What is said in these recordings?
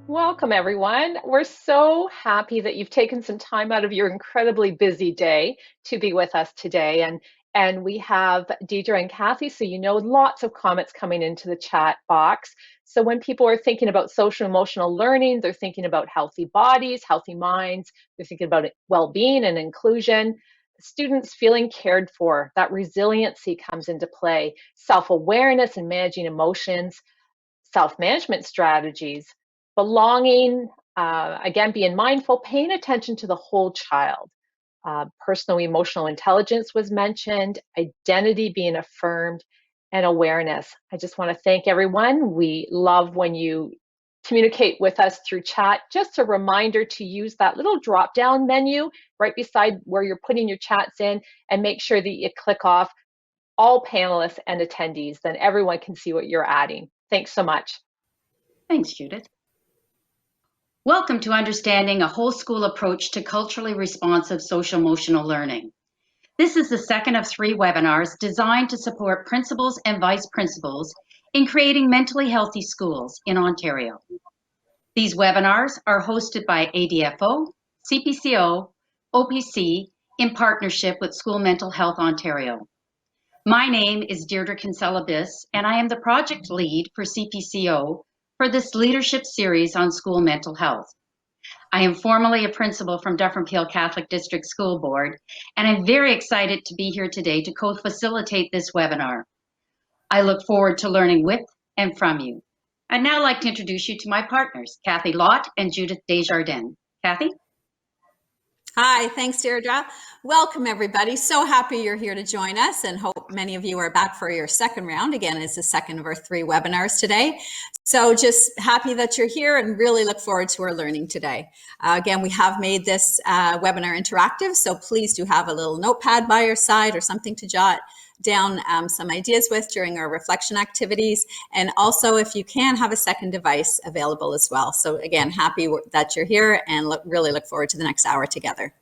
Welcome, everyone. We're so happy that you've taken some time out of your incredibly busy day to be with us today. And we have Deidre and Kathy, so you know lots of comments coming into the chat box. So when people are thinking about social emotional learning, they're thinking about healthy bodies, healthy minds, they're thinking about well-being and inclusion. Students feeling cared for, that resiliency comes into play, self-awareness and managing emotions, self-management strategies, belonging, again, being mindful, paying attention to the whole child. Personal emotional intelligence was mentioned, identity being affirmed, and awareness. I just want to thank everyone. We love when you communicate with us through chat. Just a reminder to use that little drop-down menu right beside where you're putting your chats in, and make sure that you click off all panelists and attendees, then everyone can see what you're adding. Thanks so much. Thanks, Judith. Welcome to Understanding a Whole School Approach to Culturally Responsive Social-Emotional Learning. This is the second of 3 webinars designed to support principals and vice principals in creating mentally healthy schools in Ontario. These webinars are hosted by ADFO, CPCO, OPC in partnership with School Mental Health Ontario. My name is Deirdre Kinsella-Biss, and I am the project lead for CPCO for this leadership series on school mental health. I am formerly a principal from Dufferin-Peel Catholic District School Board, and I'm very excited to be here today to co-facilitate this webinar. I look forward to learning with and from you. I'd now like to introduce you to my partners, Kathy Lott and Judith Desjardins. Kathy? Hi, thanks, Deirdre. Welcome, everybody. So happy you're here to join us, and hope many of you are back for your second round. Again, it's the second of our 3 webinars today. So just happy that you're here and really look forward to our learning today. Again, we have made this webinar interactive, so please do have a little notepad by your side or something to jot down some ideas with during our reflection activities. And also, if you can, have a second device available as well. So again, happy that you're here and really look forward to the next hour together.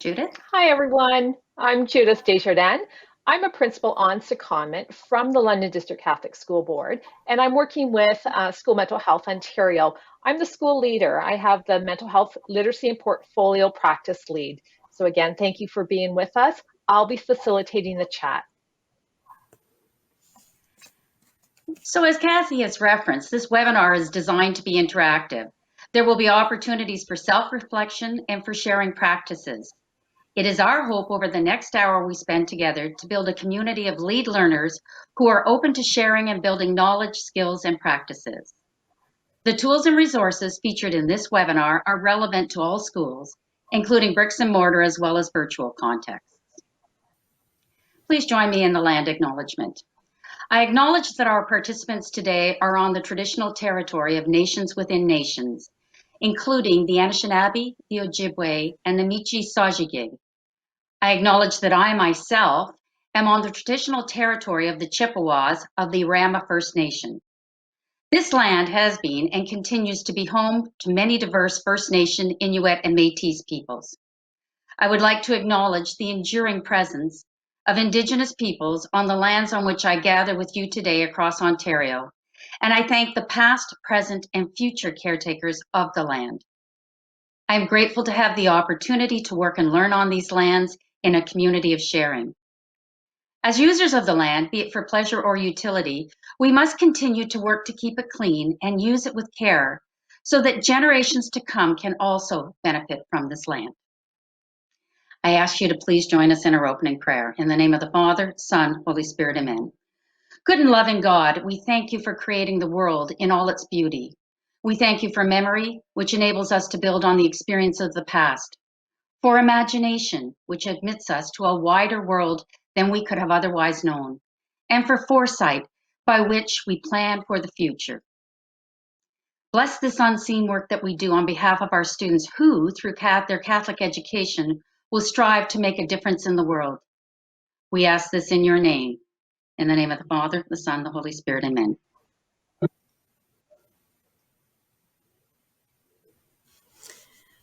Judith? Hi, everyone. I'm Judith Desjardins. I'm a principal on secondment from the London District Catholic School Board, and I'm working with School Mental Health Ontario. I'm the school leader. I have the Mental Health Literacy and Portfolio Practice Lead. So again, thank you for being with us. I'll be facilitating the chat. So as Kathy has referenced, this webinar is designed to be interactive. There will be opportunities for self-reflection and for sharing practices. It is our hope over the next hour we spend together to build a community of lead learners who are open to sharing and building knowledge, skills, and practices. The tools and resources featured in this webinar are relevant to all schools, including bricks and mortar as well as virtual contexts. Please join me in the land acknowledgement. I acknowledge that our participants today are on the traditional territory of nations within nations, including the Anishinaabe, the Ojibwe, and the Michi-Sajigig. I acknowledge that I myself am on the traditional territory of the Chippewas of the Rama First Nation. This land has been and continues to be home to many diverse First Nation, Inuit, and Métis peoples. I would like to acknowledge the enduring presence of Indigenous peoples on the lands on which I gather with you today across Ontario, and I thank the past, present, and future caretakers of the land. I am grateful to have the opportunity to work and learn on these lands in a community of sharing. As users of the land, be it for pleasure or utility, we must continue to work to keep it clean and use it with care so that generations to come can also benefit from this land. I ask you to please join us in our opening prayer. In the name of the Father, Son, Holy Spirit, amen. Good and loving God, we thank you for creating the world in all its beauty. We thank you for memory, which enables us to build on the experience of the past, for imagination, which admits us to a wider world than we could have otherwise known, and for foresight, by which we plan for the future. Bless this unseen work that we do on behalf of our students who, through their Catholic education, will strive to make a difference in the world. We ask this in your name. In the name of the Father, the Son, the Holy Spirit, amen.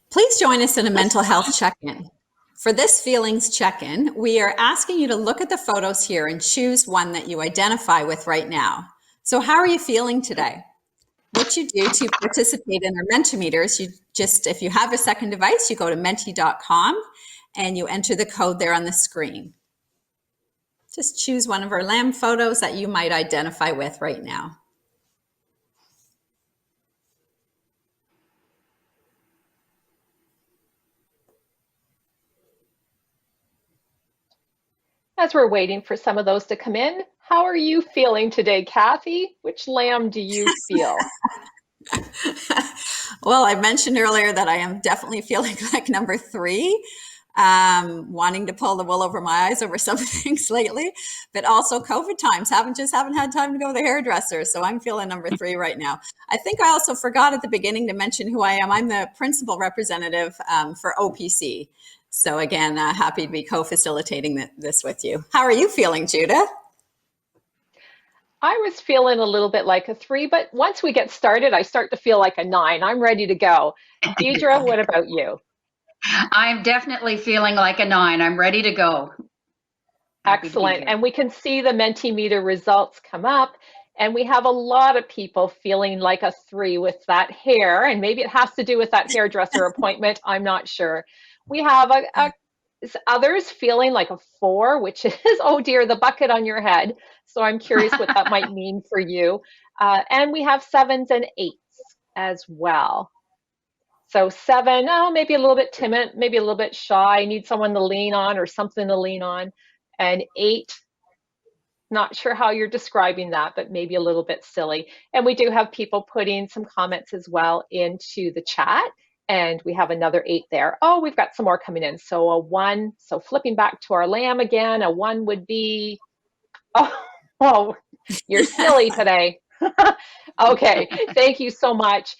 Please join us in a mental health check-in. For this feelings check-in, we are asking you to look at the photos here and choose one that you identify with right now. So how are you feeling today? what you do to participate in our Mentimeters, if you have a second device, you go to menti.com and you enter the code there on the screen. Just choose one of our lamb photos that you might identify with right now. As we're waiting for some of those to come in, how are you feeling today, Kathy? Which lamb do you feel? Well, I mentioned earlier that I am definitely feeling like number 3, wanting to pull the wool over my eyes over some things lately, but also COVID times. Haven't had time to go to the hairdresser. So I'm feeling number 3 right now. I think I also forgot at the beginning to mention who I am. I'm the principal representative for OPC. So again, happy to be co-facilitating this with you. How are you feeling, Judith? I was feeling a little bit like a 3, but once we get started, I start to feel like a 9. I'm ready to go. Deidre, what about you? I'm definitely feeling like a 9. I'm ready to go. Happy to be Excellent. here. And we can see the Mentimeter results come up, and we have a lot of people feeling like a 3 with that hair, and maybe it has to do with that hairdresser appointment. I'm not sure. We have others feeling like a 4, which is, oh dear, the bucket on your head. So I'm curious what that might mean for you. And we have 7s and 8s as well. So 7, oh, maybe a little bit timid, maybe a little bit shy, need someone to lean on or something to lean on. And 8, not sure how you're describing that, but maybe a little bit silly. And we do have people putting some comments as well into the chat. And we have another 8 there. Oh, we've got some more coming in. So a 1, so flipping back to our lamb again, a 1 would be, oh, you're silly today. Okay, thank you so much.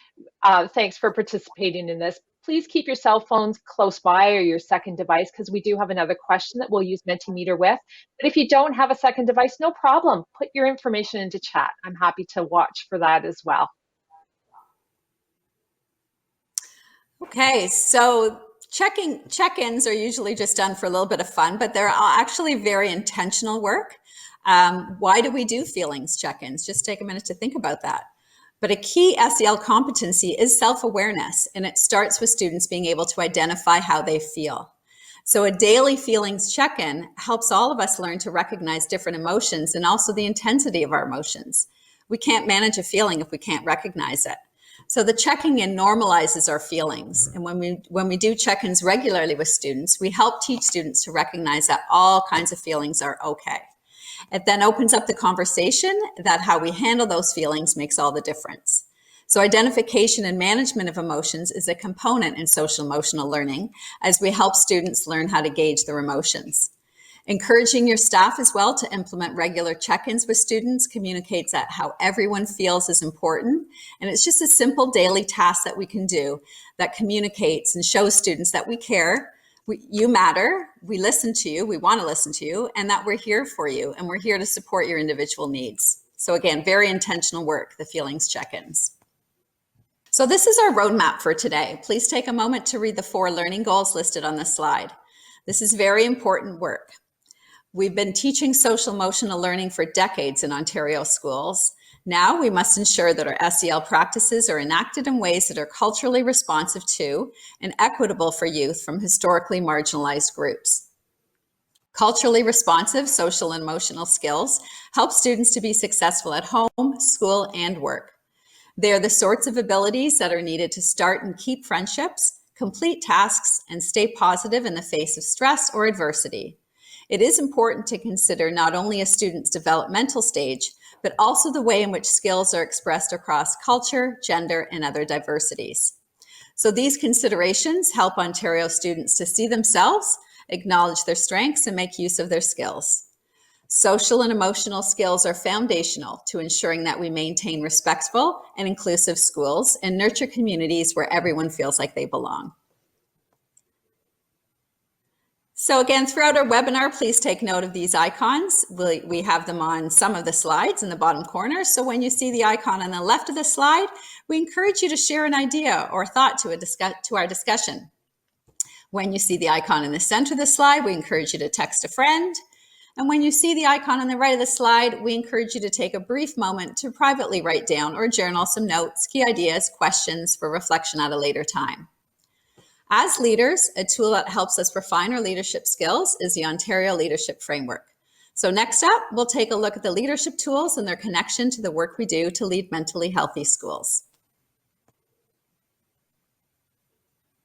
Thanks for participating in this. Please keep your cell phones close by or your second device, because we do have another question that we'll use Mentimeter with. But if you don't have a second device, no problem. Put your information into chat. I'm happy to watch for that as well. Okay, so check-ins are usually just done for a little bit of fun, but they're actually very intentional work. Why do we do feelings check-ins? Just take a minute to think about that. But a key SEL competency is self-awareness, and it starts with students being able to identify how they feel. So a daily feelings check-in helps all of us learn to recognize different emotions and also the intensity of our emotions. We can't manage a feeling if we can't recognize it. So the checking in normalizes our feelings. And when we do check-ins regularly with students, we help teach students to recognize that all kinds of feelings are okay. It then opens up the conversation that how we handle those feelings makes all the difference. So identification and management of emotions is a component in social emotional learning as we help students learn how to gauge their emotions. Encouraging your staff as well to implement regular check-ins with students communicates that how everyone feels is important. And it's just a simple daily task that we can do that communicates and shows students that we care, you matter, we listen to you, we want to listen to you, and that we're here for you and we're here to support your individual needs. So again, very intentional work, the feelings check-ins. So this is our roadmap for today. Please take a moment to read the 4 learning goals listed on the slide. This is very important work. We've been teaching social emotional learning for decades in Ontario schools. Now we must ensure that our SEL practices are enacted in ways that are culturally responsive to and equitable for youth from historically marginalized groups. Culturally responsive social and emotional skills help students to be successful at home, school, and work. They are the sorts of abilities that are needed to start and keep friendships, complete tasks, and stay positive in the face of stress or adversity. It is important to consider not only a student's developmental stage, but also the way in which skills are expressed across culture, gender, and other diversities. So these considerations help Ontario students to see themselves, acknowledge their strengths, and make use of their skills. Social and emotional skills are foundational to ensuring that we maintain respectful and inclusive schools and nurture communities where everyone feels like they belong. So again, throughout our webinar, please take note of these icons. We have them on some of the slides in the bottom corner. So when you see the icon on the left of the slide, we encourage you to share an idea or thought to our discussion. When you see the icon in the center of the slide, we encourage you to text a friend. And when you see the icon on the right of the slide, we encourage you to take a brief moment to privately write down or journal some notes, key ideas, questions for reflection at a later time. As leaders, a tool that helps us refine our leadership skills is the Ontario Leadership Framework. So next up, we'll take a look at the leadership tools and their connection to the work we do to lead mentally healthy schools.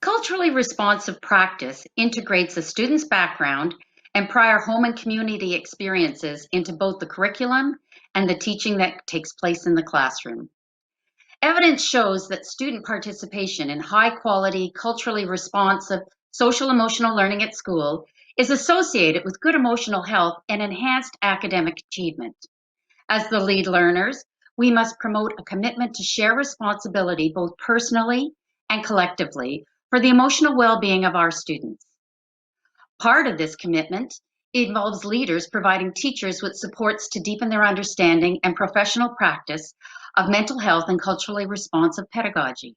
Culturally responsive practice integrates a student's background and prior home and community experiences into both the curriculum and the teaching that takes place in the classroom. Evidence shows that student participation in high-quality, culturally responsive social-emotional learning at school is associated with good emotional health and enhanced academic achievement. As the lead learners, we must promote a commitment to share responsibility both personally and collectively for the emotional well-being of our students. Part of this commitment involves leaders providing teachers with supports to deepen their understanding and professional practice of mental health and culturally responsive pedagogy.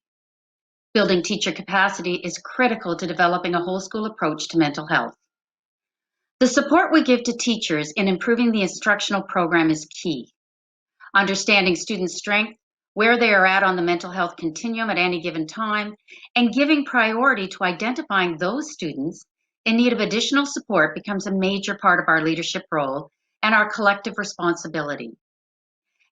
Building teacher capacity is critical to developing a whole school approach to mental health. The support we give to teachers in improving the instructional program is key. Understanding students' strength, where they are at on the mental health continuum at any given time, and giving priority to identifying those students in need of additional support becomes a major part of our leadership role and our collective responsibility.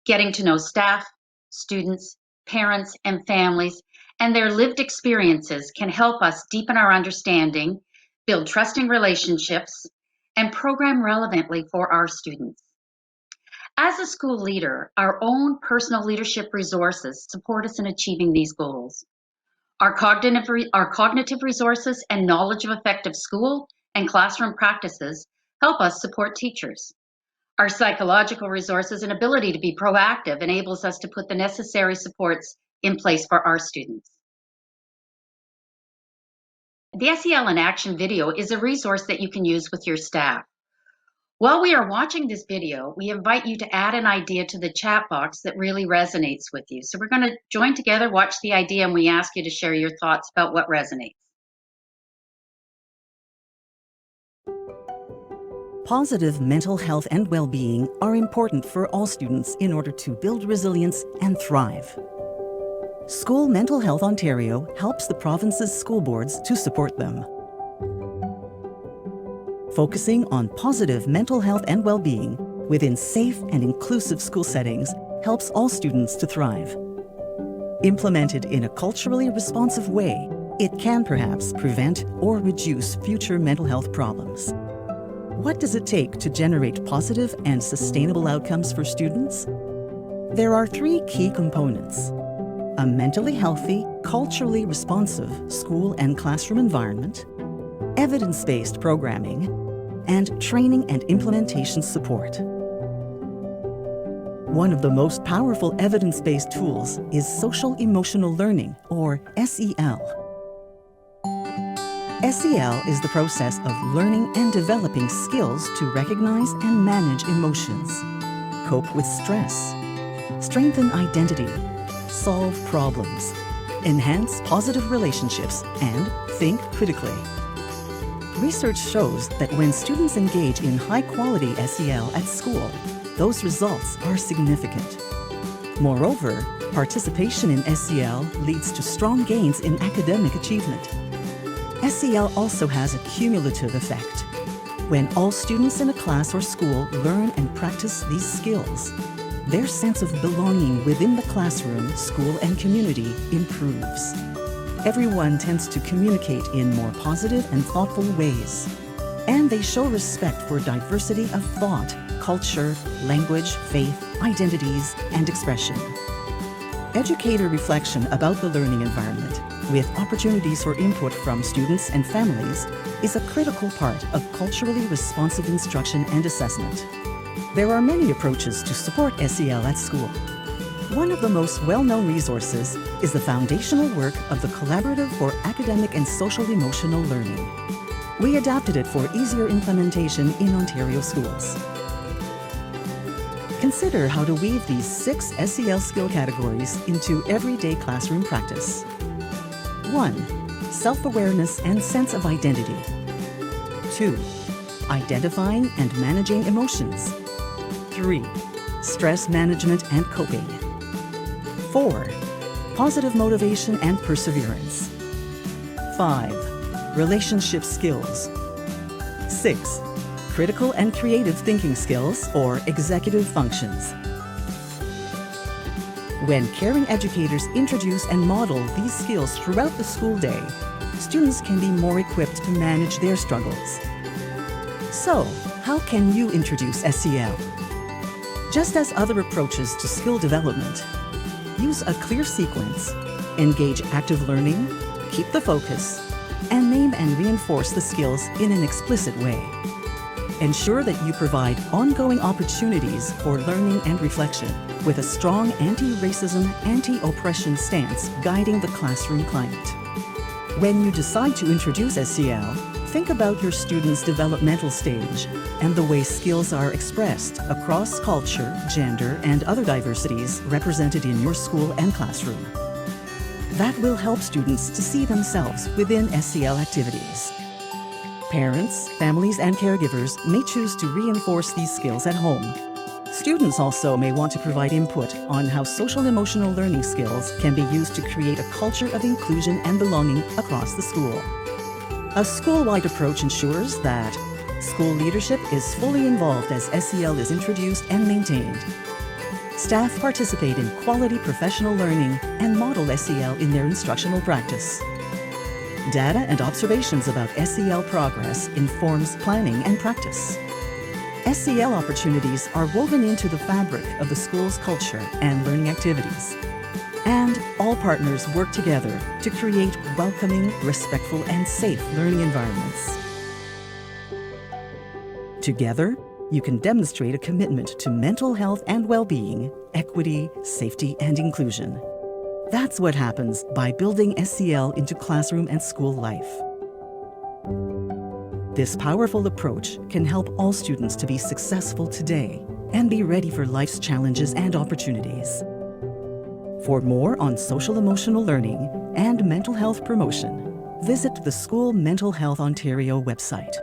Getting to know staff, students, parents, and families, and their lived experiences can help us deepen our understanding, build trusting relationships, and program relevantly for our students. As a school leader, our own personal leadership resources support us in achieving these goals. Our cognitive resources and knowledge of effective school and classroom practices help us support teachers. Our psychological resources and ability to be proactive enables us to put the necessary supports in place for our students. The SEL in Action video is a resource that you can use with your staff. While we are watching this video, we invite you to add an idea to the chat box that really resonates with you. So we're going to join together, watch the idea, and we ask you to share your thoughts about what resonates. Positive mental health and well-being are important for all students in order to build resilience and thrive. School Mental Health Ontario helps the province's school boards to support them. Focusing on positive mental health and well-being within safe and inclusive school settings helps all students to thrive. Implemented in a culturally responsive way, it can perhaps prevent or reduce future mental health problems. What does it take to generate positive and sustainable outcomes for students? There are three key components: a mentally healthy, culturally responsive school and classroom environment, evidence-based programming, and training and implementation support. One of the most powerful evidence-based tools is social-emotional learning, or SEL. SEL is the process of learning and developing skills to recognize and manage emotions, cope with stress, strengthen identity, solve problems, enhance positive relationships, and think critically. Research shows that when students engage in high-quality SEL at school, those results are significant. Moreover, participation in SEL leads to strong gains in academic achievement. SEL also has a cumulative effect. When all students in a class or school learn and practice these skills, their sense of belonging within the classroom, school, and community improves. Everyone tends to communicate in more positive and thoughtful ways, and they show respect for diversity of thought, culture, language, faith, identities, and expression. Educator reflection about the learning environment, with opportunities for input from students and families, is a critical part of culturally responsive instruction and assessment. There are many approaches to support SEL at school. One of the most well-known resources is the foundational work of the Collaborative for Academic and Social-Emotional Learning. We adapted it for easier implementation in Ontario schools. Consider how to weave these 6 SEL skill categories into everyday classroom practice. 1. Self-awareness and sense of identity. 2. identifying and managing emotions. 3. Stress management and coping. 4. Positive motivation and perseverance. 5. Relationship skills. 6. Critical and creative thinking skills or executive functions. When caring educators introduce and model these skills throughout the school day, students can be more equipped to manage their struggles. So, how can you introduce SEL? Just as other approaches to skill development, use a clear sequence, engage active learning, keep the focus, and name and reinforce the skills in an explicit way. Ensure that you provide ongoing opportunities for learning and reflection with a strong anti-racism, anti-oppression stance guiding the classroom climate. When you decide to introduce SEL, think about your students' developmental stage and the way skills are expressed across culture, gender, and other diversities represented in your school and classroom. That will help students to see themselves within SEL activities. Parents, families, and caregivers may choose to reinforce these skills at home. Students also may want to provide input on how social-emotional learning skills can be used to create a culture of inclusion and belonging across the school. A school-wide approach ensures that school leadership is fully involved as SEL is introduced and maintained. Staff participate in quality professional learning and model SEL in their instructional practice. Data and observations about SEL progress informs planning and practice. SEL opportunities are woven into the fabric of the school's culture and learning activities. And all partners work together to create welcoming, respectful, and safe learning environments. Together, you can demonstrate a commitment to mental health and well-being, equity, safety, and inclusion. That's what happens by building SEL into classroom and school life. This powerful approach can help all students to be successful today and be ready for life's challenges and opportunities. For more on social-emotional learning and mental health promotion, visit the School Mental Health Ontario website.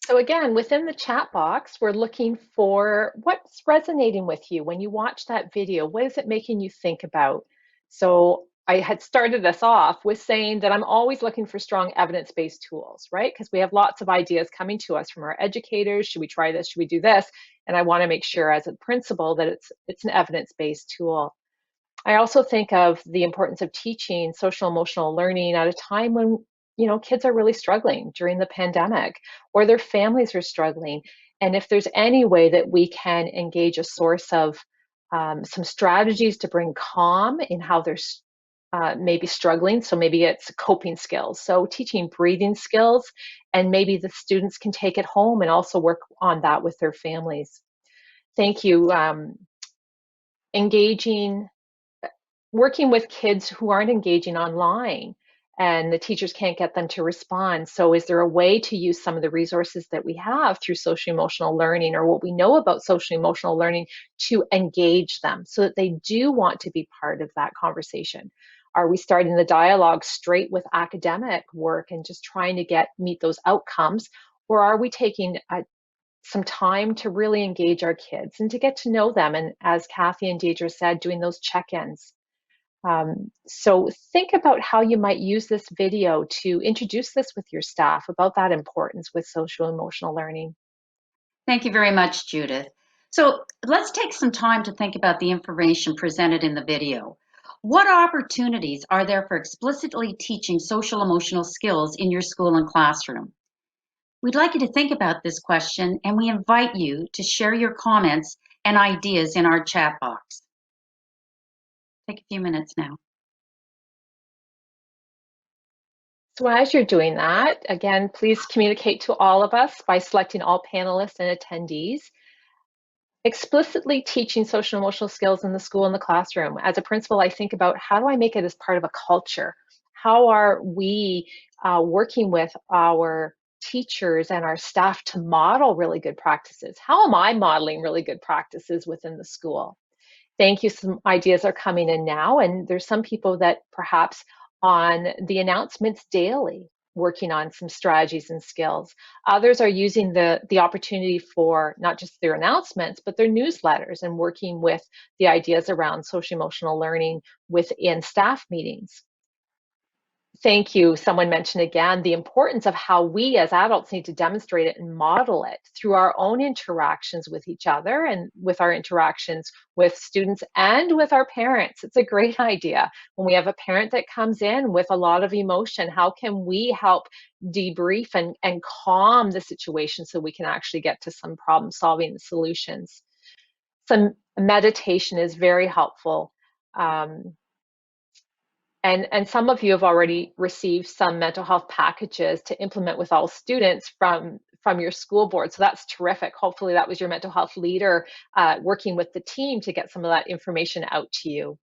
So again, within the chat box, we're looking for what's resonating with you when you watch that video. What is it making you think about? So I had started us off with saying that I'm always looking for strong evidence-based tools, right? Because we have lots of ideas coming to us from our educators. Should we try this? Should we do this? And I want to make sure as a principal that it's an evidence-based tool. I also think of the importance of teaching social emotional learning at a time when kids are really struggling during the pandemic or their families are struggling. And if there's any way that we can engage a source of some strategies to bring calm in how they're maybe struggling, so maybe it's coping skills, so teaching breathing skills, and maybe the students can take it home and also work on that with their families. Thank you. Engaging Working with kids who aren't engaging online and the teachers can't get them to respond. So is there a way to use some of the resources that we have through social emotional learning or what we know about social emotional learning to engage them so that they do want to be part of that conversation? Are we starting the dialogue straight with academic work and just trying to meet those outcomes? Or are we taking some time to really engage our kids and to get to know them? And as Kathy and Deidre said, doing those check-ins. So think about how you might use this video to introduce this with your staff about that importance with social emotional learning. Thank you very much, Judith. So let's take some time to think about the information presented in the video. What opportunities are there for explicitly teaching social emotional skills in your school and classroom? We'd like you to think about this question, and we invite you to share your comments and ideas in our chat box. Take a few minutes now. So as you're doing that, again, please communicate to all of us by selecting all panelists and attendees. Explicitly teaching social emotional skills in the school and the classroom. As a principal, I think about how do I make it as part of a culture? How are we working with our teachers and our staff to model really good practices? How am I modeling really good practices within the school? Thank you. Some ideas are coming in now, and there's some people that perhaps on the announcements daily working on some strategies and skills. Others are using the opportunity for not just their announcements, but their newsletters and working with the ideas around social emotional learning within staff meetings. Thank you. Someone mentioned again the importance of how we as adults need to demonstrate it and model it through our own interactions with each other and with our interactions with students and with our parents. It's a great idea. When we have a parent that comes in with a lot of emotion, how can we help debrief and calm the situation so we can actually get to some problem solving solutions? Some meditation is very helpful. And some of you have already received some mental health packages to implement with all students from your school board. So that's terrific. Hopefully that was your mental health leader working with the team to get some of that information out to you.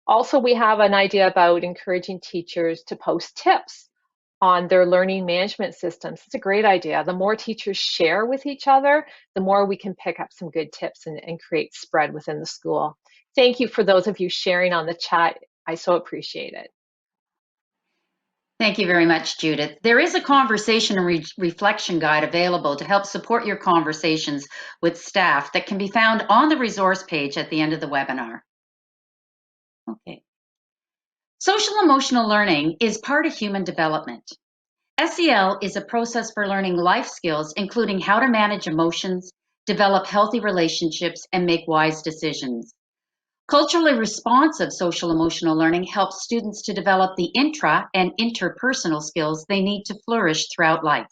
Also, we have an idea about encouraging teachers to post tips on their learning management systems. It's a great idea. The more teachers share with each other, the more we can pick up some good tips and create spread within the school. Thank you for those of you sharing on the chat. I so appreciate it. Thank you very much, Judith. There is a conversation and reflection guide available to help support your conversations with staff that can be found on the resource page at the end of the webinar. Okay. Social emotional learning is part of human development. SEL is a process for learning life skills, including how to manage emotions, develop healthy relationships, and make wise decisions. Culturally responsive social emotional learning helps students to develop the intra and interpersonal skills they need to flourish throughout life.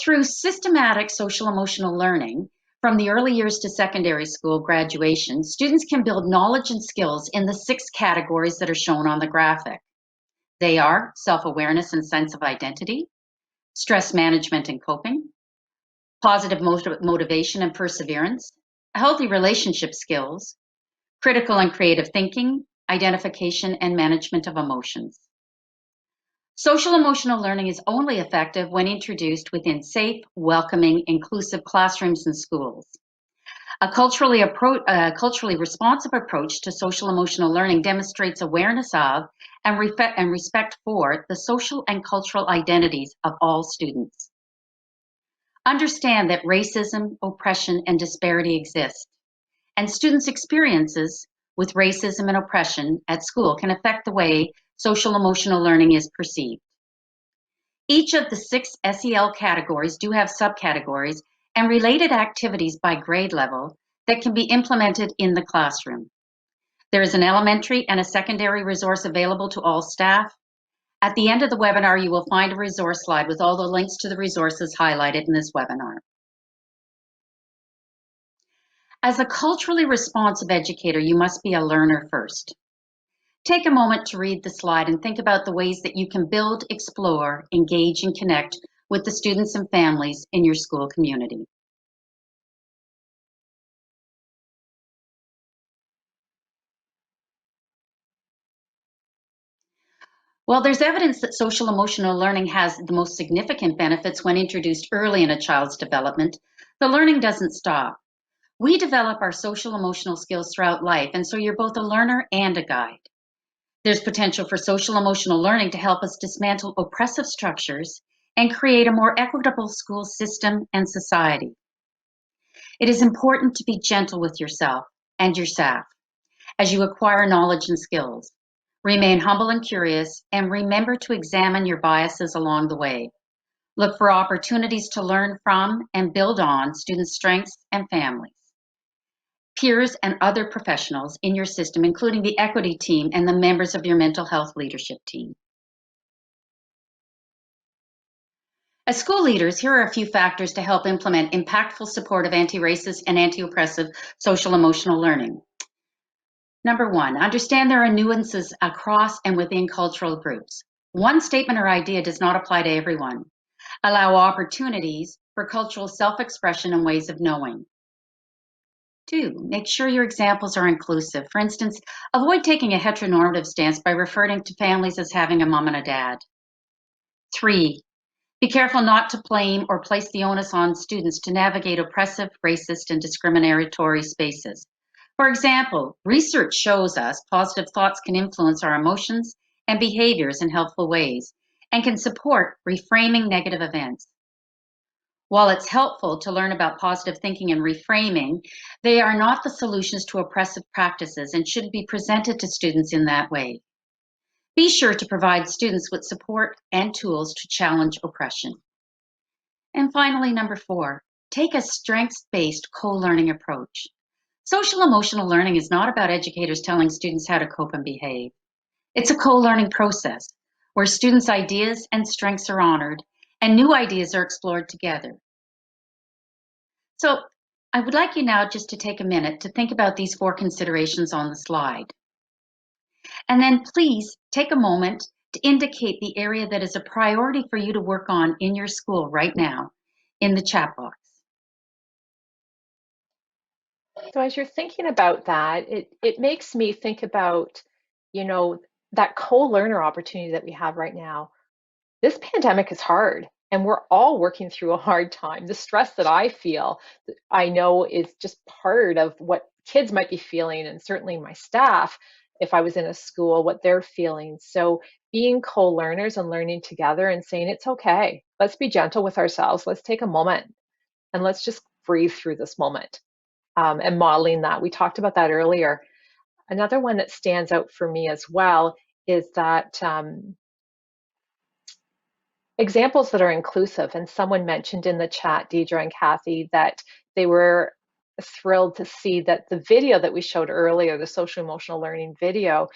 Through systematic social emotional learning, from the early years to secondary school graduation, students can build knowledge and skills in the 6 categories that are shown on the graphic. They are self-awareness and sense of identity, stress management and coping, positive motivation and perseverance, healthy relationship skills, critical and creative thinking, identification, and management of emotions. Social emotional learning is only effective when introduced within safe, welcoming, inclusive classrooms and schools. A culturally responsive approach to social emotional learning demonstrates awareness of and respect for the social and cultural identities of all students. Understand that racism, oppression, and disparity exist, and students' experiences with racism and oppression at school can affect the way social emotional learning is perceived. Each of the 6 SEL categories do have subcategories and related activities by grade level that can be implemented in the classroom. There is an elementary and a secondary resource available to all staff. At the end of the webinar, you will find a resource slide with all the links to the resources highlighted in this webinar. As a culturally responsive educator, you must be a learner first. Take a moment to read the slide and think about the ways that you can build, explore, engage, and connect with the students and families in your school community. While there's evidence that social emotional learning has the most significant benefits when introduced early in a child's development, the learning doesn't stop. We develop our social emotional skills throughout life, and so you're both a learner and a guide. There's potential for social emotional learning to help us dismantle oppressive structures and create a more equitable school system and society. It is important to be gentle with yourself and your staff as you acquire knowledge and skills. Remain humble and curious, and remember to examine your biases along the way. Look for opportunities to learn from and build on students' strengths and families, peers, and other professionals in your system, including the equity team and the members of your mental health leadership team. As school leaders, here are a few factors to help implement impactful, supportive, anti-racist, and anti-oppressive social emotional learning. Number 1, understand there are nuances across and within cultural groups. One statement or idea does not apply to everyone. Allow opportunities for cultural self-expression and ways of knowing. 2, make sure your examples are inclusive. For instance, avoid taking a heteronormative stance by referring to families as having a mom and a dad. 3, Be careful not to blame or place the onus on students to navigate oppressive, racist, and discriminatory spaces. For example, research shows us positive thoughts can influence our emotions and behaviors in helpful ways and can support reframing negative events. While it's helpful to learn about positive thinking and reframing, they are not the solutions to oppressive practices and should be presented to students in that way. Be sure to provide students with support and tools to challenge oppression. And finally, number 4, take a strengths-based co-learning approach. Social emotional learning is not about educators telling students how to cope and behave. It's a co-learning process where students' ideas and strengths are honored and new ideas are explored together. So I would like you now just to take a minute to think about these 4 considerations on the slide. And then please take a moment to indicate the area that is a priority for you to work on in your school right now in the chat box. So as you're thinking about that, it makes me think about, you know, that co-learner opportunity that we have right now. This pandemic is hard, and we're all working through a hard time. The stress that I feel, I know is just part of what kids might be feeling, and certainly my staff, if I was in a school, what they're feeling. So being co-learners and learning together and saying it's okay. Let's be gentle with ourselves. Let's take a moment and let's just breathe through this moment. And modeling that. We talked about that earlier. Another one that stands out for me as well is that examples that are inclusive. And someone mentioned in the chat, Deidre and Kathy, that they were thrilled to see that the video that we showed earlier, the social emotional learning video,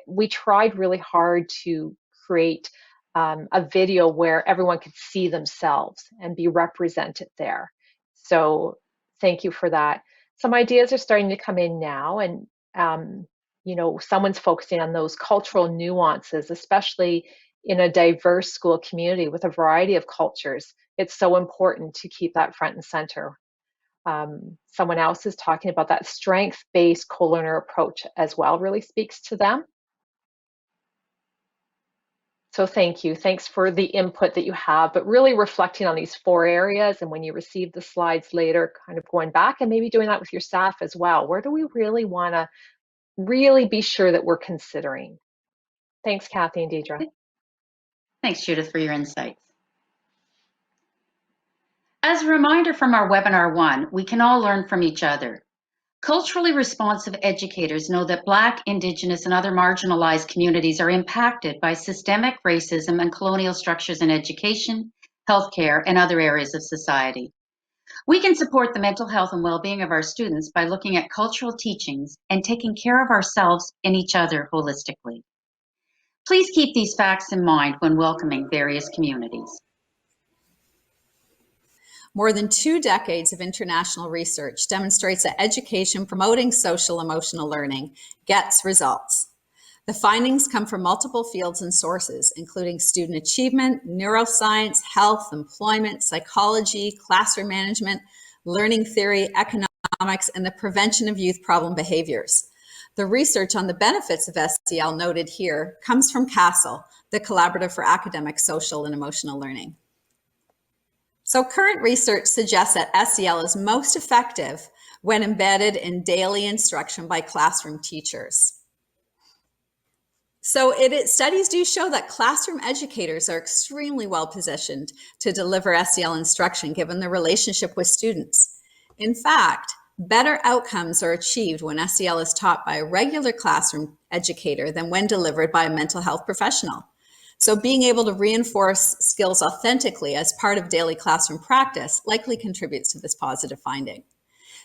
we tried really hard to create a video where everyone could see themselves and be represented there. So thank you for that. Some ideas are starting to come in now, and you know, someone's focusing on those cultural nuances, especially in a diverse school community with a variety of cultures. It's so important to keep that front and center. Someone else is talking about that strength-based co-learner approach as well, really speaks to them. So thank you. Thanks for the input that you have, but really reflecting on these 4 areas, and when you receive the slides later, kind of going back and maybe doing that with your staff as well. Where do we really want to really be sure that we're considering? Thanks, Kathy and Deidre. Thanks, Judith, for your insights. As a reminder from our webinar 1, we can all learn from each other. Culturally responsive educators know that Black, Indigenous, and other marginalized communities are impacted by systemic racism and colonial structures in education, healthcare, and other areas of society. We can support the mental health and well-being of our students by looking at cultural teachings and taking care of ourselves and each other holistically. Please keep these facts in mind when welcoming various communities. More than 2 decades of international research demonstrates that education promoting social emotional learning gets results. The findings come from multiple fields and sources, including student achievement, neuroscience, health, employment, psychology, classroom management, learning theory, economics, and the prevention of youth problem behaviors. The research on the benefits of SEL noted here comes from CASEL, the Collaborative for Academic, Social, and Emotional Learning. So current research suggests that SEL is most effective when embedded in daily instruction by classroom teachers. So studies do show that classroom educators are extremely well positioned to deliver SEL instruction given the relationship with students. In fact, better outcomes are achieved when SEL is taught by a regular classroom educator than when delivered by a mental health professional. So being able to reinforce skills authentically as part of daily classroom practice likely contributes to this positive finding.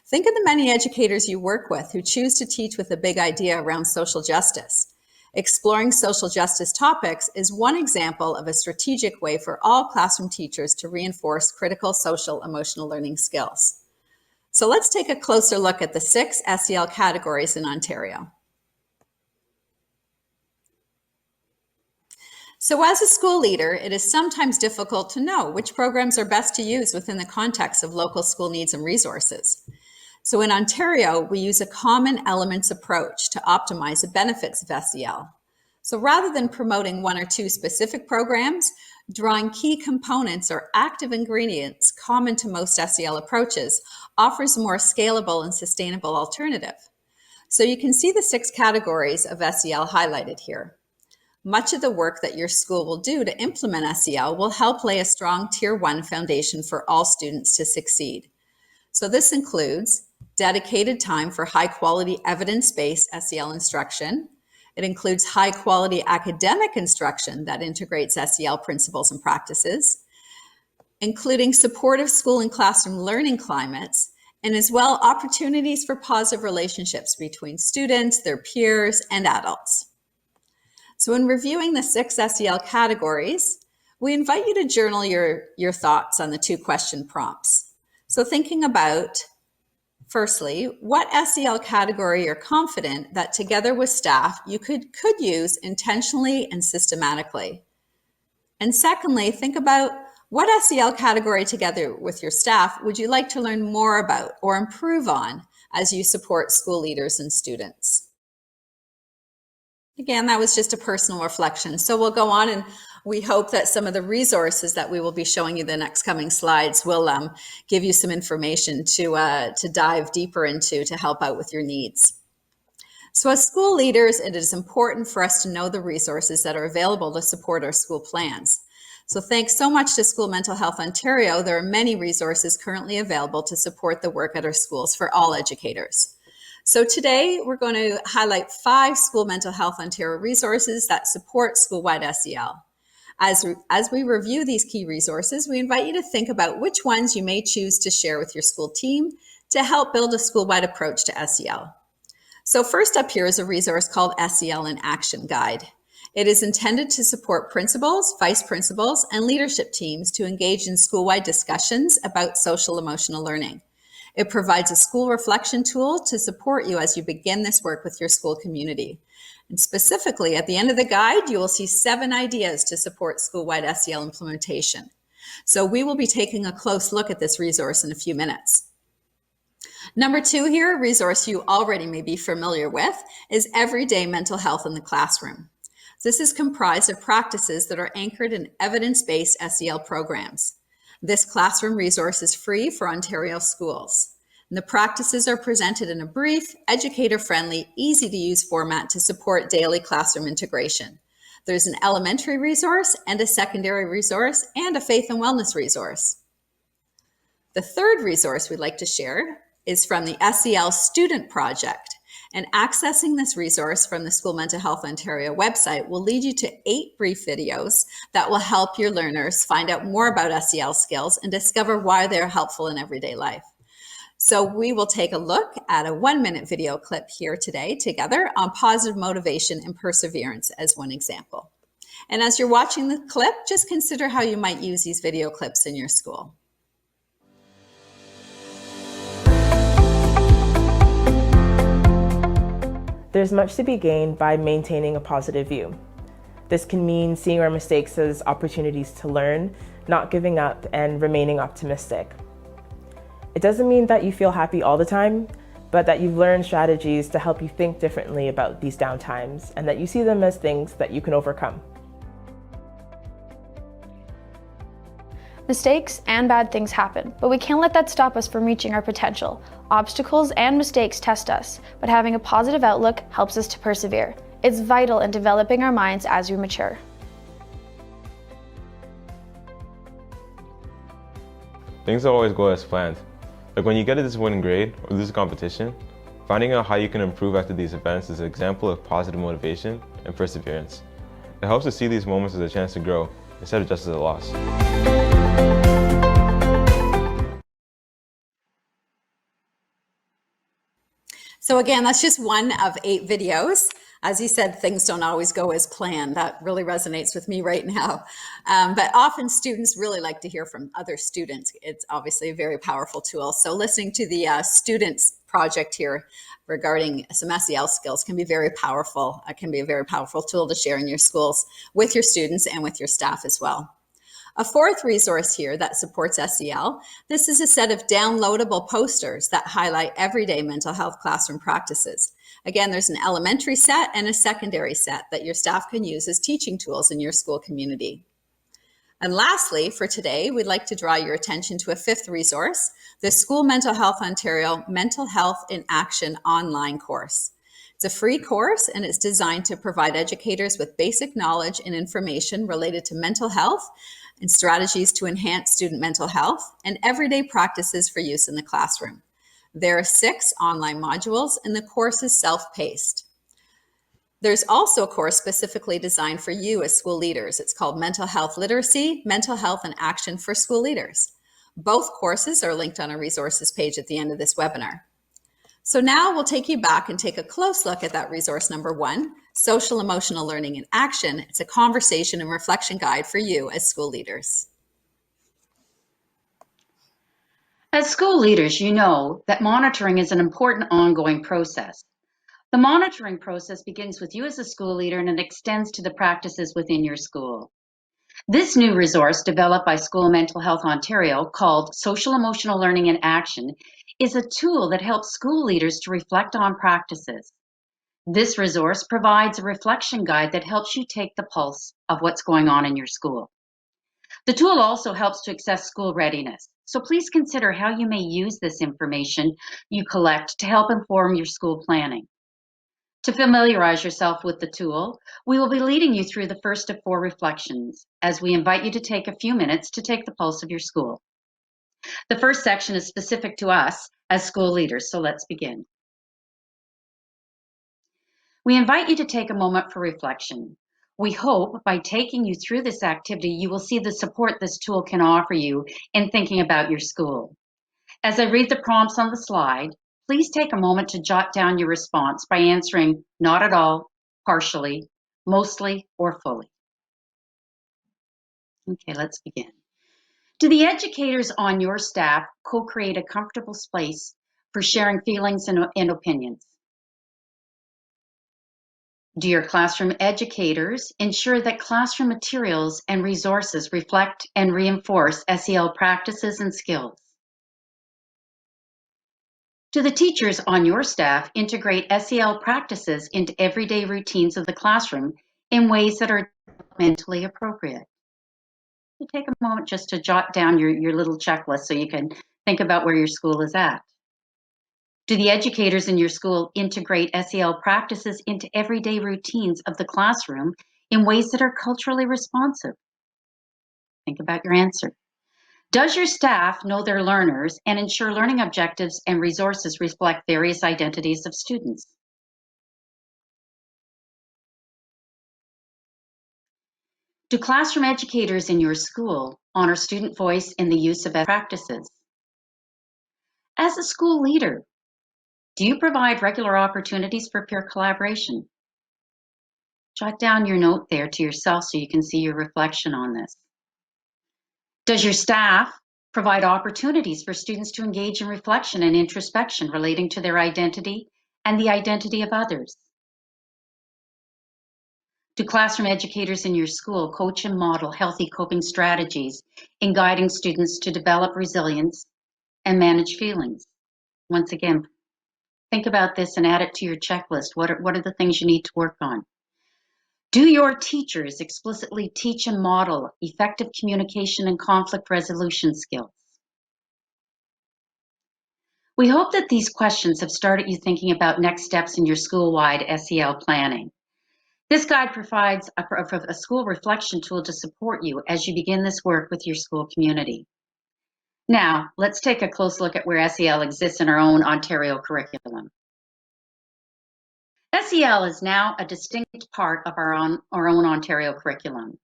Think of the many educators you work with who choose to teach with a big idea around social justice. Exploring social justice topics is one example of a strategic way for all classroom teachers to reinforce critical social emotional learning skills. So let's take a closer look at the 6 SEL categories in Ontario. So as a school leader, it is sometimes difficult to know which programs are best to use within the context of local school needs and resources. So in Ontario, we use a common elements approach to optimize the benefits of SEL. So rather than promoting one or two specific programs, drawing key components or active ingredients common to most SEL approaches offers a more scalable and sustainable alternative. So you can see the 6 categories of SEL highlighted here. Much of the work that your school will do to implement SEL will help lay a strong Tier 1 foundation for all students to succeed. So this includes dedicated time for high-quality evidence-based SEL instruction. It includes high-quality academic instruction that integrates SEL principles and practices, including supportive school and classroom learning climates, and as well opportunities for positive relationships between students, their peers, and adults. So in reviewing the 6 SEL categories, we invite you to journal your thoughts on the 2 question prompts. So thinking about, firstly, what SEL category you're confident that together with staff you could use intentionally and systematically. And secondly, think about what SEL category together with your staff would you like to learn more about or improve on as you support school leaders and students. Again, that was just a personal reflection. So we'll go on, and we hope that some of the resources that we will be showing you the next coming slides will give you some information to dive deeper into to help out with your needs. So as school leaders, it is important for us to know the resources that are available to support our school plans. So thanks so much to School Mental Health Ontario, there are many resources currently available to support the work at our schools for all educators. So today we're going to highlight 5 School Mental Health Ontario resources that support school-wide SEL. As we review these key resources, we invite you to think about which ones you may choose to share with your school team to help build a school-wide approach to SEL. So first up here is a resource called SEL in Action Guide. It is intended to support principals, vice principals, and leadership teams to engage in school-wide discussions about social-emotional learning. It provides a school reflection tool to support you as you begin this work with your school community. And specifically, at the end of the guide, you will see 7 ideas to support school-wide SEL implementation. So we will be taking a close look at this resource in a few minutes. Number 2 here, a resource you already may be familiar with, is Everyday Mental Health in the Classroom. This is comprised of practices that are anchored in evidence-based SEL programs. This classroom resource is free for Ontario schools. And the practices are presented in a brief, educator-friendly, easy-to-use format to support daily classroom integration. There's an elementary resource and a secondary resource and a faith and wellness resource. The third resource we'd like to share is from the SEL Student Project. And accessing this resource from the School Mental Health Ontario website will lead you to 8 brief videos that will help your learners find out more about SEL skills and discover why they're helpful in everyday life. So we will take a look at a 1-minute video clip here today together on positive motivation and perseverance as one example. And as you're watching the clip, just consider how you might use these video clips in your school. There's much to be gained by maintaining a positive view. This can mean seeing our mistakes as opportunities to learn, not giving up, and remaining optimistic. It doesn't mean that you feel happy all the time, but that you've learned strategies to help you think differently about these down times, and that you see them as things that you can overcome. Mistakes and bad things happen, but we can't let that stop us from reaching our potential. Obstacles and mistakes test us, but having a positive outlook helps us to persevere. It's vital in developing our minds as we mature. Things don't always go as planned. Like when you get a disappointing grade or lose a competition, finding out how you can improve after these events is an example of positive motivation and perseverance. It helps to see these moments as a chance to grow instead of just as a loss. So again, that's just one of 8 videos. As you said, things don't always go as planned. That really resonates with me right now. But often students really like to hear from other students. It's obviously a very powerful tool. So listening to the students project here regarding some SEL skills can be very powerful. It can be a very powerful tool to share in your schools with your students and with your staff as well. A fourth resource here that supports SEL, this is a set of downloadable posters that highlight everyday mental health classroom practices. Again, there's an elementary set and a secondary set that your staff can use as teaching tools in your school community. And lastly, for today, we'd like to draw your attention to a fifth resource, the School Mental Health Ontario Mental Health in Action online course. It's a free course and it's designed to provide educators with basic knowledge and information related to mental health and strategies to enhance student mental health and everyday practices for use in the classroom. There are 6 online modules and the course is self-paced. There's also a course specifically designed for you as school leaders. It's called Mental Health Literacy, Mental Health in Action for School Leaders. Both courses are linked on a resources page at the end of this webinar. So now we'll take you back and take a close look at that resource number 1, Social Emotional Learning in Action. It's a conversation and reflection guide for you as school leaders. As school leaders, you know that monitoring is an important ongoing process. The monitoring process begins with you as a school leader and it extends to the practices within your school. This new resource developed by School Mental Health Ontario called Social Emotional Learning in Action is a tool that helps school leaders to reflect on practices. This resource provides a reflection guide that helps you take the pulse of what's going on in your school. The tool also helps to assess school readiness, so please consider how you may use this information you collect to help inform your school planning. To familiarize yourself with the tool, we will be leading you through the first of 4 reflections as we invite you to take a few minutes to take the pulse of your school. The first section is specific to us as school leaders, so let's begin. We invite you to take a moment for reflection. We hope by taking you through this activity, you will see the support this tool can offer you in thinking about your school. As I read the prompts on the slide, please take a moment to jot down your response by answering not at all, partially, mostly, or fully. Okay, let's begin. Do the educators on your staff co-create a comfortable space for sharing feelings and opinions? Do your classroom educators ensure that classroom materials and resources reflect and reinforce SEL practices and skills? Do the teachers on your staff integrate SEL practices into everyday routines of the classroom in ways that are mentally appropriate? You take a moment just to jot down your little checklist so you can think about where your school is at. Do the educators in your school integrate SEL practices into everyday routines of the classroom in ways that are culturally responsive? Think about your answer. Does your staff know their learners and ensure learning objectives and resources reflect various identities of students? Do classroom educators in your school honor student voice in the use of best practices? As a school leader, do you provide regular opportunities for peer collaboration? Jot down your note there to yourself so you can see your reflection on this. Does your staff provide opportunities for students to engage in reflection and introspection relating to their identity and the identity of others? Do classroom educators in your school coach and model healthy coping strategies in guiding students to develop resilience and manage feelings? Once again, think about this and add it to your checklist. What are the things you need to work on? Do your teachers explicitly teach and model effective communication and conflict resolution skills? We hope that these questions have started you thinking about next steps in your school-wide SEL planning. This guide provides a school reflection tool to support you as you begin this work with your school community. Now, let's take a close look at where SEL exists in our own Ontario curriculum. SEL is now a distinct part of our own Ontario curriculum.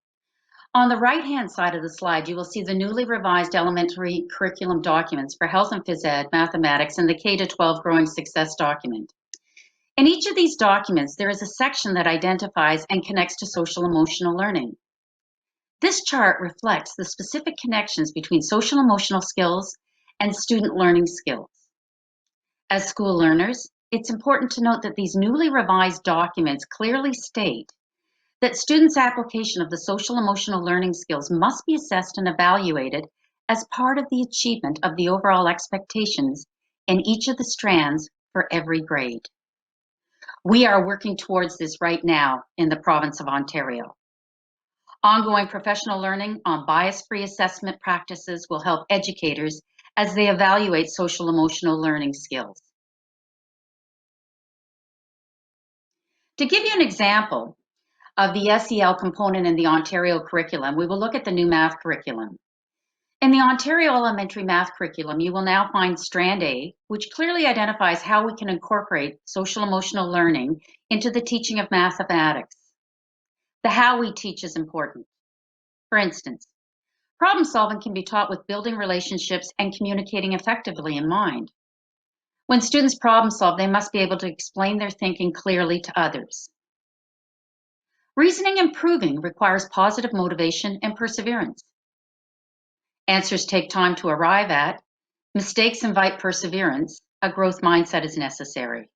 On the right-hand side of the slide, you will see the newly revised elementary curriculum documents for health and phys ed, mathematics, and the K-12 growing success document. In each of these documents, there is a section that identifies and connects to social emotional learning. This chart reflects the specific connections between social emotional skills and student learning skills. As school learners, it's important to note that these newly revised documents clearly state that students' application of the social-emotional learning skills must be assessed and evaluated as part of the achievement of the overall expectations in each of the strands for every grade. We are working towards this right now in the province of Ontario. Ongoing professional learning on bias-free assessment practices will help educators as they evaluate social-emotional learning skills. To give you an example of the SEL component in the Ontario curriculum, we will look at the new math curriculum. In the Ontario Elementary Math curriculum, you will now find Strand A, which clearly identifies how we can incorporate social-emotional learning into the teaching of mathematics. The how we teach is important. For instance, problem solving can be taught with building relationships and communicating effectively in mind. When students problem solve, they must be able to explain their thinking clearly to others. Reasoning and proving requires positive motivation and perseverance. Answers take time to arrive at. Mistakes invite perseverance. A growth mindset is necessary.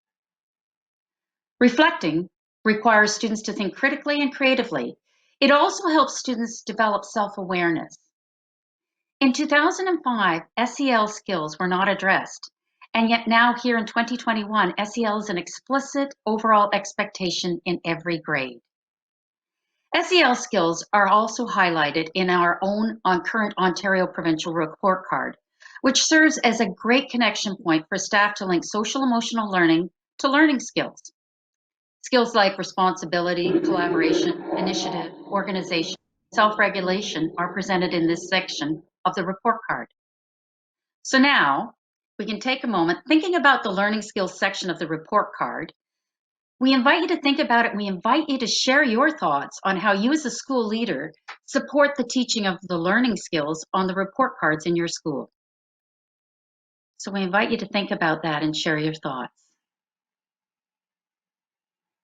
Reflecting requires students to think critically and creatively. It also helps students develop self-awareness. In 2005, SEL skills were not addressed, and yet now here in 2021, SEL is an explicit overall expectation in every grade. SEL skills are also highlighted in our own current Ontario Provincial Report Card, which serves as a great connection point for staff to link social-emotional learning to learning skills. Skills like responsibility, collaboration, initiative, organization, self-regulation are presented in this section of the report card. So now we can take a moment thinking about the learning skills section of the report card. We invite you to think about it. We invite you to share your thoughts on how you as a school leader support the teaching of the learning skills on the report cards in your school. So we invite you to think about that and share your thoughts.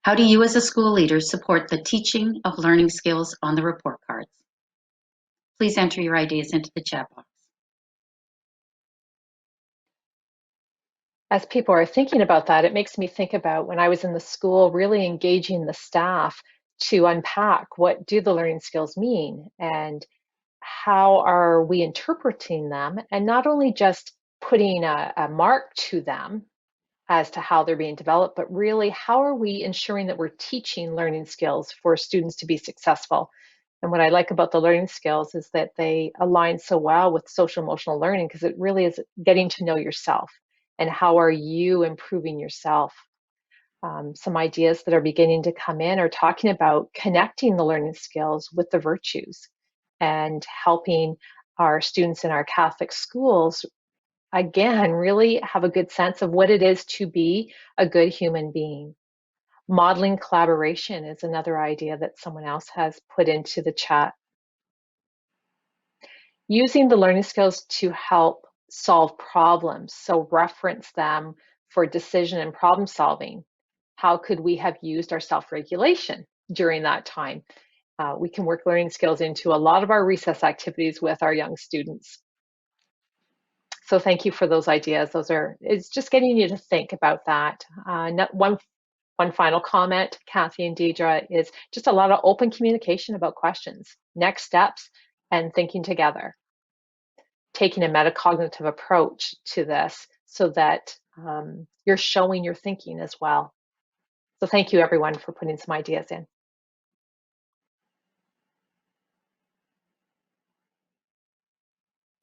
How do you as a school leader support the teaching of learning skills on the report cards? Please enter your ideas into the chat box. As people are thinking about that, it makes me think about when I was in the school, really engaging the staff to unpack what do the learning skills mean and how are we interpreting them, and not only just putting a mark to them as to how they're being developed, but really how are we ensuring that we're teaching learning skills for students to be successful. And what I like about the learning skills is that they align so well with social emotional learning, because it really is getting to know yourself and how are you improving yourself. Some ideas that are beginning to come in are talking about connecting the learning skills with the virtues and helping our students in our Catholic schools, again, really have a good sense of what it is to be a good human being. Modeling collaboration is another idea that someone else has put into the chat. Using the learning skills to help solve problems, so reference them for decision and problem solving. How could we have used our self-regulation during that time? We can work learning skills into a lot of our recess activities with our young students. So thank you for those ideas. It's just getting you to think about that. One final comment, Kathy and Deidre, is just a lot of open communication about questions, next steps, and thinking together. Taking a metacognitive approach to this so that you're showing your thinking as well. So thank you everyone for putting some ideas in.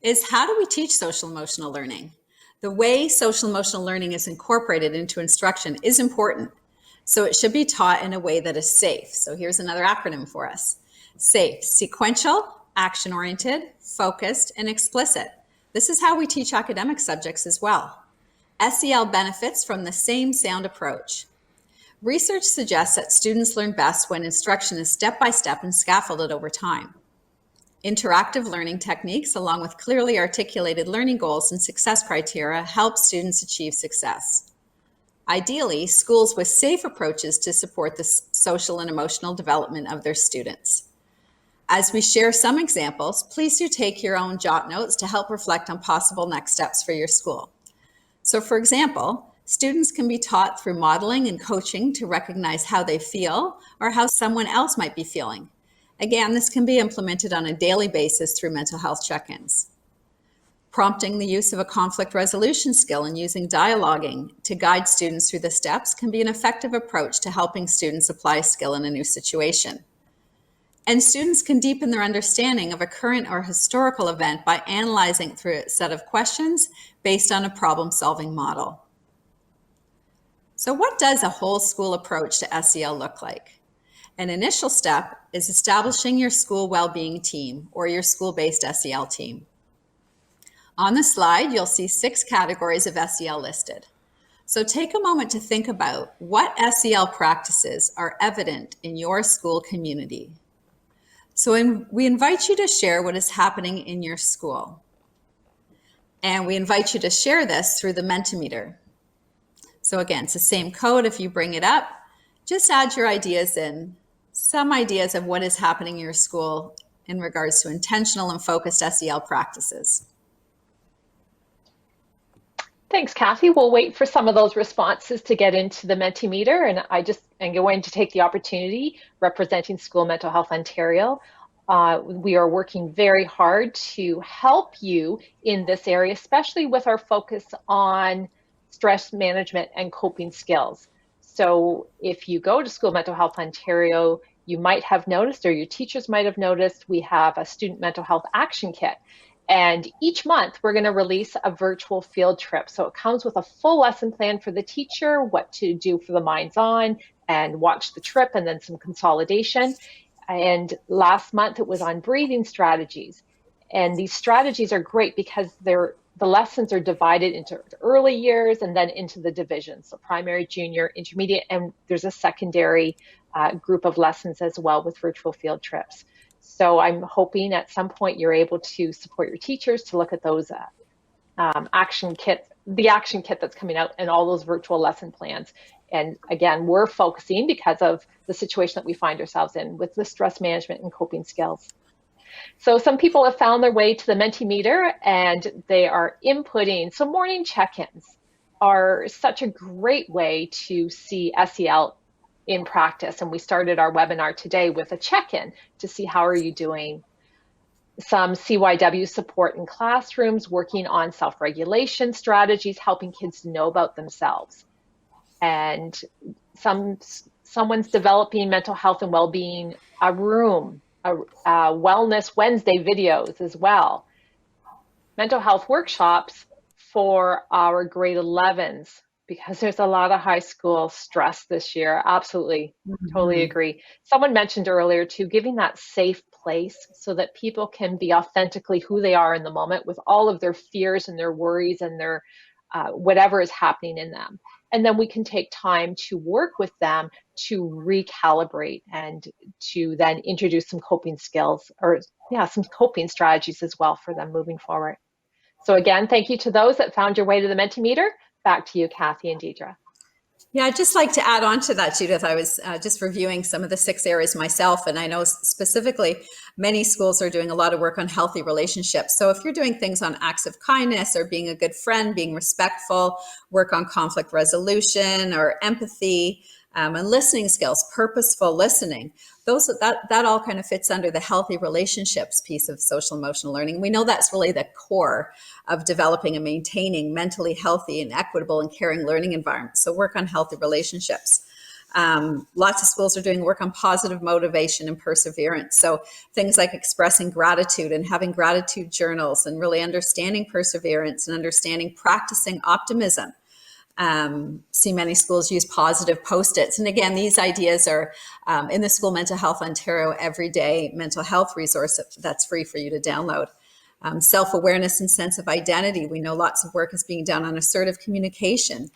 Is how do we teach social emotional learning? The way social emotional learning is incorporated into instruction is important. So it should be taught in a way that is safe. So here's another acronym for us. SAFE, sequential, action-oriented, focused, and explicit. This is how we teach academic subjects as well. SEL benefits from the same sound approach. Research suggests that students learn best when instruction is step-by-step and scaffolded over time. Interactive learning techniques, along with clearly articulated learning goals and success criteria, help students achieve success. Ideally, schools with safe approaches to support the social and emotional development of their students. As we share some examples, please do take your own jot notes to help reflect on possible next steps for your school. So for example, Students can be taught through modeling and coaching to recognize how they feel or how someone else might be feeling. Again, this can be implemented on a daily basis through mental health check-ins. Prompting the use of a conflict resolution skill and using dialoguing to guide students through the steps can be an effective approach to helping students apply a skill in a new situation. And students can deepen their understanding of a current or historical event by analyzing through a set of questions based on a problem-solving model. So what does a whole school approach to SEL look like? An initial step is establishing your school well-being team or your school-based SEL team. On the slide, you'll see 6 categories of SEL listed. So take a moment to think about what SEL practices are evident in your school community. So we invite you to share what is happening in your school. And we invite you to share this through the Mentimeter. So again, it's the same code. If you bring it up, just add your ideas in, some ideas of what is happening in your school in regards to intentional and focused SEL practices. Thanks, Kathy. We'll wait for some of those responses to get into the Mentimeter, and I just am going to take the opportunity, representing School Mental Health Ontario. We are working very hard to help you in this area, especially with our focus on stress management and coping skills. So if you go to School Mental Health Ontario, you might have noticed, or your teachers might have noticed, we have a student mental health action kit. And each month we're going to release a virtual field trip. So it comes with a full lesson plan for the teacher, what to do for the minds-on, and watch the trip, and then some consolidation. And last month it was on breathing strategies. And these strategies are great because the lessons are divided into early years and then into the divisions. So primary, junior, intermediate, and there's a secondary group of lessons as well with virtual field trips. So I'm hoping at some point you're able to support your teachers to look at those action kits, the action kit that's coming out, and all those virtual lesson plans. And again, we're focusing because of the situation that we find ourselves in with the stress management and coping skills. So some people have found their way to the Mentimeter and they are inputting. So morning check-ins are such a great way to see SEL in practice. And we started our webinar today with a check-in to see how are you doing. Some CYW support in classrooms, working on self-regulation strategies, helping kids to know about themselves. And someone's developing mental health and well-being, a room, Wellness Wednesday videos as well. Mental health workshops for our grade 11s, because there's a lot of high school stress this year. Absolutely, totally agree. Someone mentioned earlier too, giving that safe place so that people can be authentically who they are in the moment with all of their fears and their worries and their whatever is happening in them. And then we can take time to work with them to recalibrate and to then introduce some coping skills, or some coping strategies as well for them moving forward. So again, thank you to those that found your way to the Mentimeter. Back to you, Kathy and Deidre. Yeah, I'd just like to add on to that, Judith. I was just reviewing some of the 6 areas myself, and I know specifically many schools are doing a lot of work on healthy relationships. So if you're doing things on acts of kindness or being a good friend, being respectful, work on conflict resolution or empathy, and listening skills, purposeful listening, that all kind of fits under the healthy relationships piece of social emotional learning. We know that's really the core of developing and maintaining mentally healthy and equitable and caring learning environments. So work on healthy relationships. Lots of schools are doing work on positive motivation and perseverance. So things like expressing gratitude and having gratitude journals, and really understanding perseverance and understanding practicing optimism. See many schools use positive Post-its. And again, these ideas are in the School Mental Health Ontario everyday mental health resource that's free for you to download. Self-awareness and sense of identity. We know lots of work is being done on assertive communication.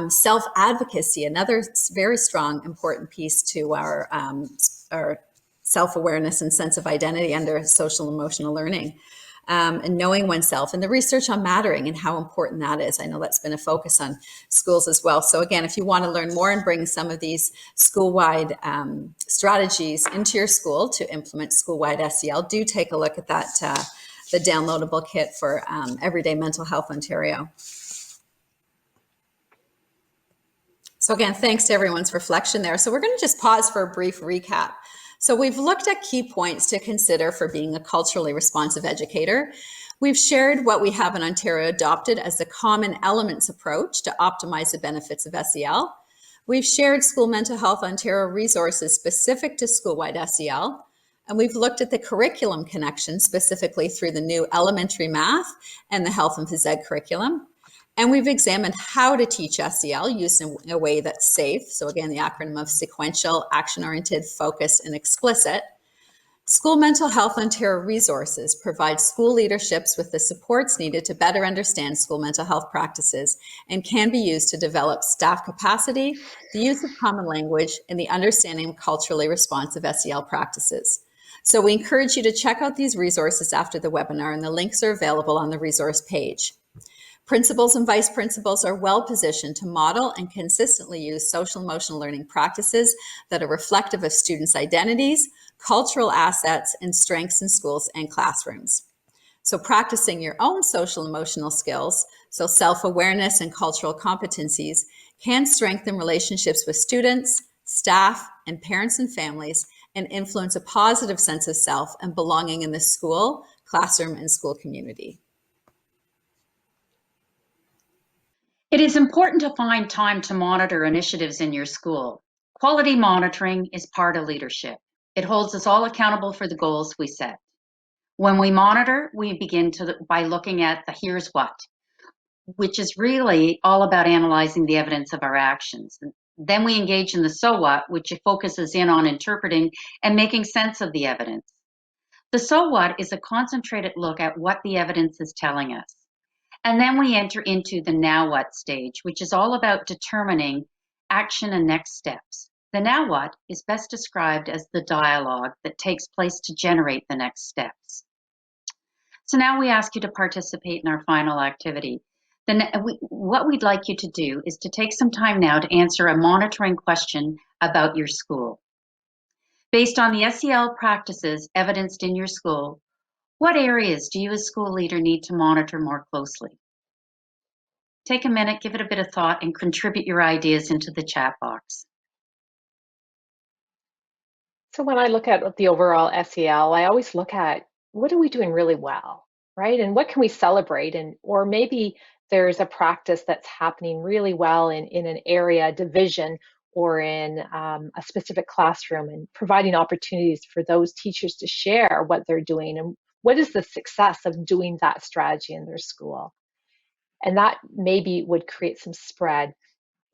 Self-advocacy, another very strong, important piece to our self-awareness and sense of identity under social emotional learning. And knowing oneself, and the research on mattering and how important that is. I know that's been a focus on schools as well. So again, if you want to learn more and bring some of these school-wide strategies into your school to implement school-wide SEL, do take a look at that, the downloadable kit for Everyday Mental Health Ontario. So again, thanks to everyone's reflection there. So we're going to just pause for a brief recap. So we've looked at key points to consider for being a culturally responsive educator. We've shared what we have in Ontario adopted as the common elements approach to optimize the benefits of SEL. We've shared School Mental Health Ontario resources specific to school-wide SEL. And we've looked at the curriculum connection specifically through the new elementary math and the health and phys ed curriculum. And we've examined how to teach SEL used in a way that's safe. So again, the acronym of sequential, action-oriented, focused, and explicit. School Mental Health Ontario resources provide school leaderships with the supports needed to better understand school mental health practices and can be used to develop staff capacity, the use of common language, and the understanding of culturally responsive SEL practices. So we encourage you to check out these resources after the webinar, and the links are available on the resource page. Principals and vice principals are well positioned to model and consistently use social emotional learning practices that are reflective of students' identities, cultural assets, and strengths in schools and classrooms. So practicing your own social emotional skills, so self-awareness and cultural competencies, can strengthen relationships with students, staff, and parents and families, and influence a positive sense of self and belonging in the school, classroom, and school community. It is important to find time to monitor initiatives in your school. Quality monitoring is part of leadership. It holds us all accountable for the goals we set. When we monitor, we begin by looking at the here's what, which is really all about analyzing the evidence of our actions. Then we engage in the so what, which focuses in on interpreting and making sense of the evidence. The so what is a concentrated look at what the evidence is telling us. And then we enter into the now what stage, which is all about determining action and next steps. The now what is best described as the dialogue that takes place to generate the next steps. So now we ask you to participate in our final activity. What we'd like you to do is to take some time now to answer a monitoring question about your school. Based on the SEL practices evidenced in your school, what areas do you as school leader need to monitor more closely? Take a minute, give it a bit of thought, and contribute your ideas into the chat box. So when I look at the overall SEL, I always look at what are we doing really well, right? And what can we celebrate? And or maybe there's a practice that's happening really well in an area division or in a specific classroom, and providing opportunities for those teachers to share what they're doing and what is the success of doing that strategy in their school. And that maybe would create some spread.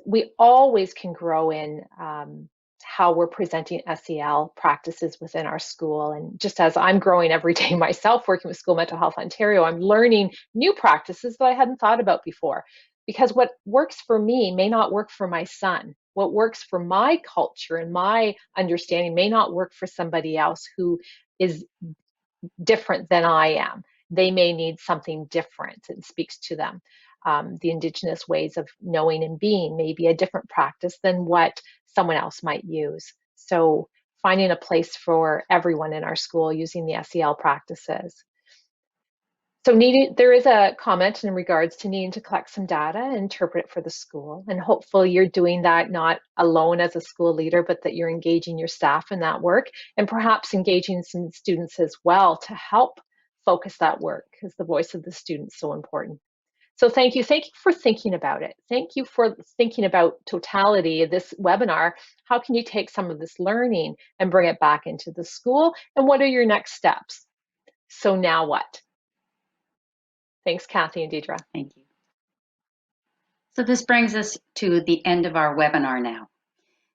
We always can grow in how we're presenting SEL practices within our school. And just as I'm growing every day myself working with School Mental Health Ontario, I'm learning new practices that I hadn't thought about before. Because what works for me may not work for my son. What works for my culture and my understanding may not work for somebody else who is different than I am. They may need something different and speaks to them. The Indigenous ways of knowing and being may be a different practice than what someone else might use. So finding a place for everyone in our school using the SEL practices. So there is a comment in regards to needing to collect some data and interpret it for the school. And hopefully you're doing that not alone as a school leader, but that you're engaging your staff in that work and perhaps engaging some students as well to help focus that work, because the voice of the student is so important. So thank you. Thank you for thinking about it. Thank you for thinking about totality of this webinar. How can you take some of this learning and bring it back into the school? And what are your next steps? So now what? Thanks, Kathy and Deidre. Thank you. So this brings us to the end of our webinar now.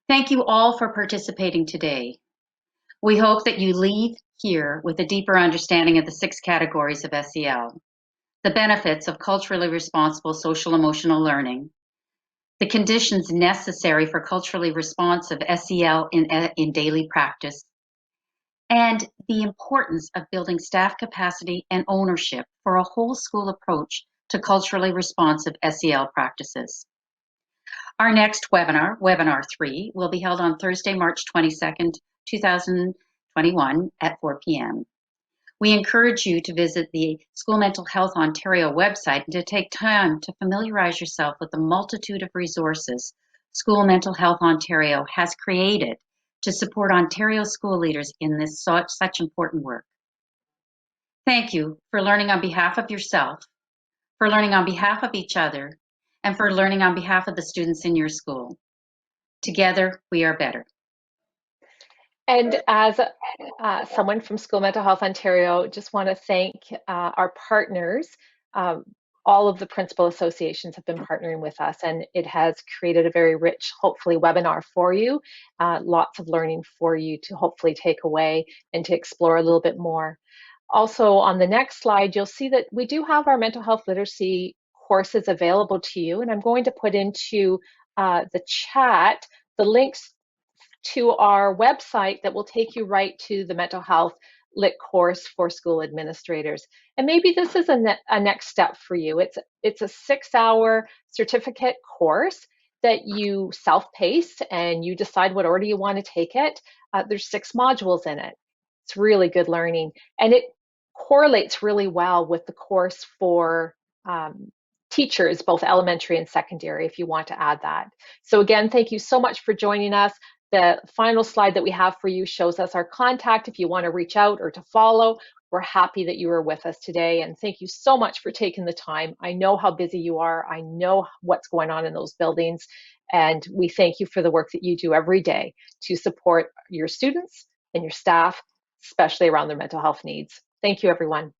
Thank you all for participating today. We hope that you leave here with a deeper understanding of the 6 categories of SEL, the benefits of culturally responsible social emotional learning, the conditions necessary for culturally responsive SEL in daily practice, and the importance of building staff capacity and ownership for a whole school approach to culturally responsive SEL practices. Our next webinar, Webinar 3, will be held on Thursday, March 22nd, 2021 at 4 p.m. We encourage you to visit the School Mental Health Ontario website and to take time to familiarize yourself with the multitude of resources School Mental Health Ontario has created to support Ontario school leaders in this such important work. Thank you for learning on behalf of yourself, for learning on behalf of each other, and for learning on behalf of the students in your school. Together, we are better. And as someone from School Mental Health Ontario, just want to thank our partners. All of the principal associations have been partnering with us, and it has created a very rich, hopefully, webinar for you. Lots of learning for you to hopefully take away and to explore a little bit more. Also, on the next slide, you'll see that we do have our mental health literacy courses available to you, and I'm going to put into the chat the links to our website that will take you right to the mental health lit course for school administrators. And maybe this is a next step for you. It's a 6-hour certificate course that you self-pace and you decide what order you want to take it. There's 6 modules in it. It's really good learning, and it correlates really well with the course for teachers, both elementary and secondary, if you want to add that. So again, thank you so much for joining us. The final slide that we have for you shows us our contact if you want to reach out or to follow. We're happy that you were with us today, and thank you so much for taking the time. I know how busy you are. I know what's going on in those buildings, and we thank you for the work that you do every day to support your students and your staff, especially around their mental health needs. Thank you, everyone.